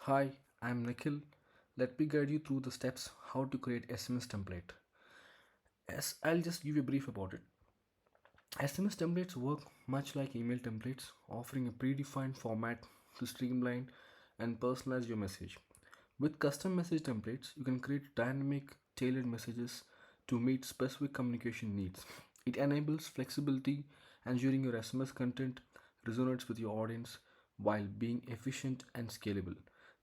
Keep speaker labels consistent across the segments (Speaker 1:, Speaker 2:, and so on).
Speaker 1: Hi, I'm Nikhil. Let me guide you through the steps how to create SMS template. As I'll just give you a brief about it. SMS templates work much like email templates, offering a predefined format to streamline and personalize your message. With custom message templates, you can create dynamic, tailored messages to meet specific communication needs. It enables flexibility, ensuring your SMS content resonates with your audience while being efficient and scalable.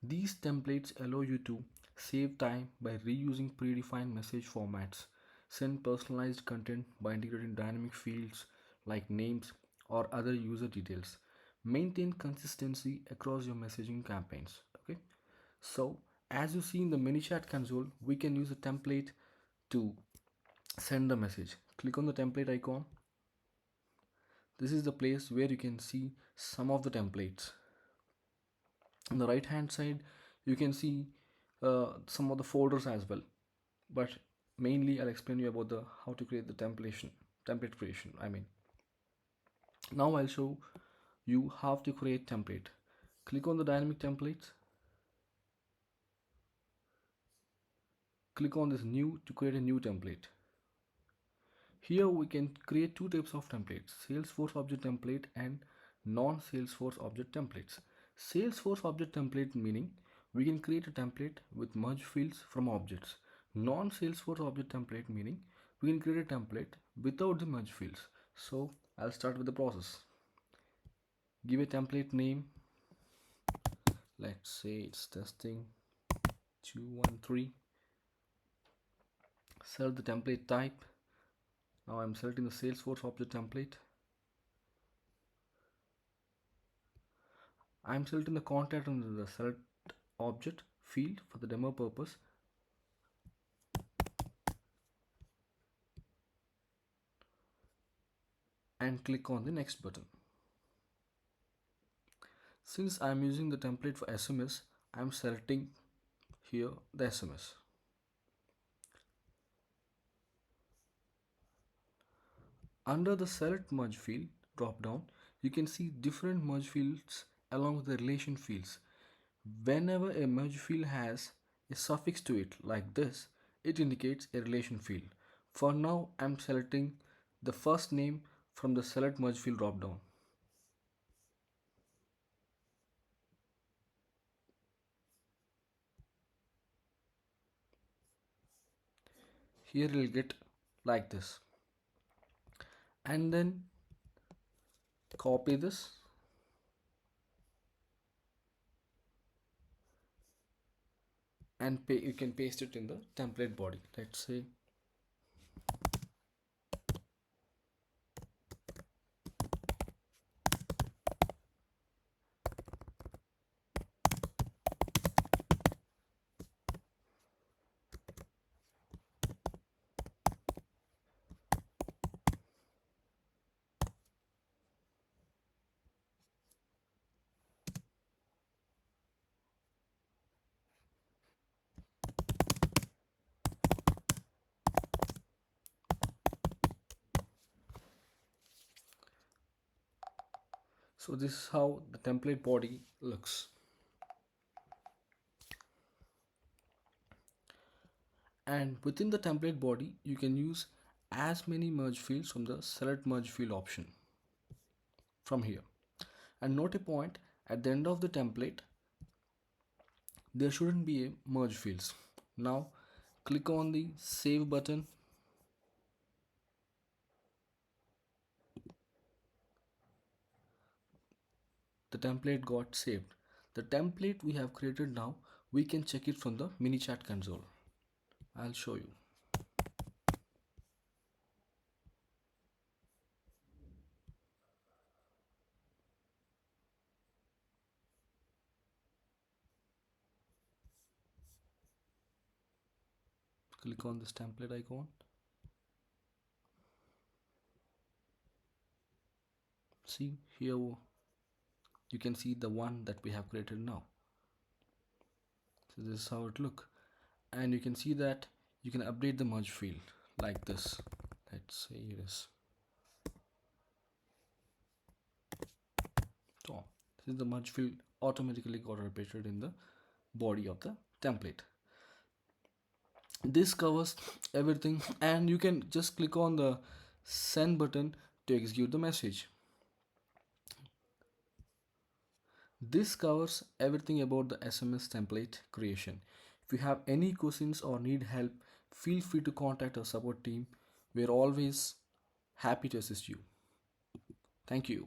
Speaker 1: These templates allow you to save time by reusing predefined message formats, send personalized content by integrating dynamic fields like names or other user details, maintain consistency across your messaging campaigns. Okay, so as you see in the mini chat console, we can use a template to send the message. Click on the template icon. This is the place where you can see some of the templates. On the right hand side, you can see some of the folders as well. But mainly, I'll explain you about the how to create the template creation. Now I'll show you how to create template. Click on the dynamic templates. Click on this new to create a new template. Here we can create two types of templates, Salesforce object template and non-Salesforce object templates. Salesforce object template meaning we can create a template with merge fields from objects. Non-Salesforce object template meaning we can create a template without the merge fields. So I'll start with the process. Give a template name. Let's say it's testing 213. Select the template type. Now I'm selecting the Salesforce object template. I'm selecting the contact under the select object field for the demo purpose. And click on the next button. Since I'm using the template for SMS, I'm selecting here the SMS. Under the select merge field drop down, you can see different merge fields along with the relation fields. Whenever a merge field has a suffix to it like this, it indicates a relation field. For now, I'm selecting the first name from the select merge field drop down. Here you'll get like this, and then copy this and you can paste it in the template body. Let's say so. This is how the template body looks. And within the template body, you can use as many merge fields from the select merge field option from here. And note a point, at the end of the template there shouldn't be a merge fields. Now click on the save button. The template got saved. The template we have created now, we can check it from the mini chat console. I'll show you. Click on this template icon. See here, you can see the one that we have created now. So this is how it look, and you can see that you can update the merge field like this. Let's say it is. So this is the merge field automatically got updated in the body of the template. This covers everything, and you can just click on the send button to execute the message. This covers everything about the SMS template creation. If you have any questions or need help, feel free to contact our support team. We're always happy to assist you. Thank you.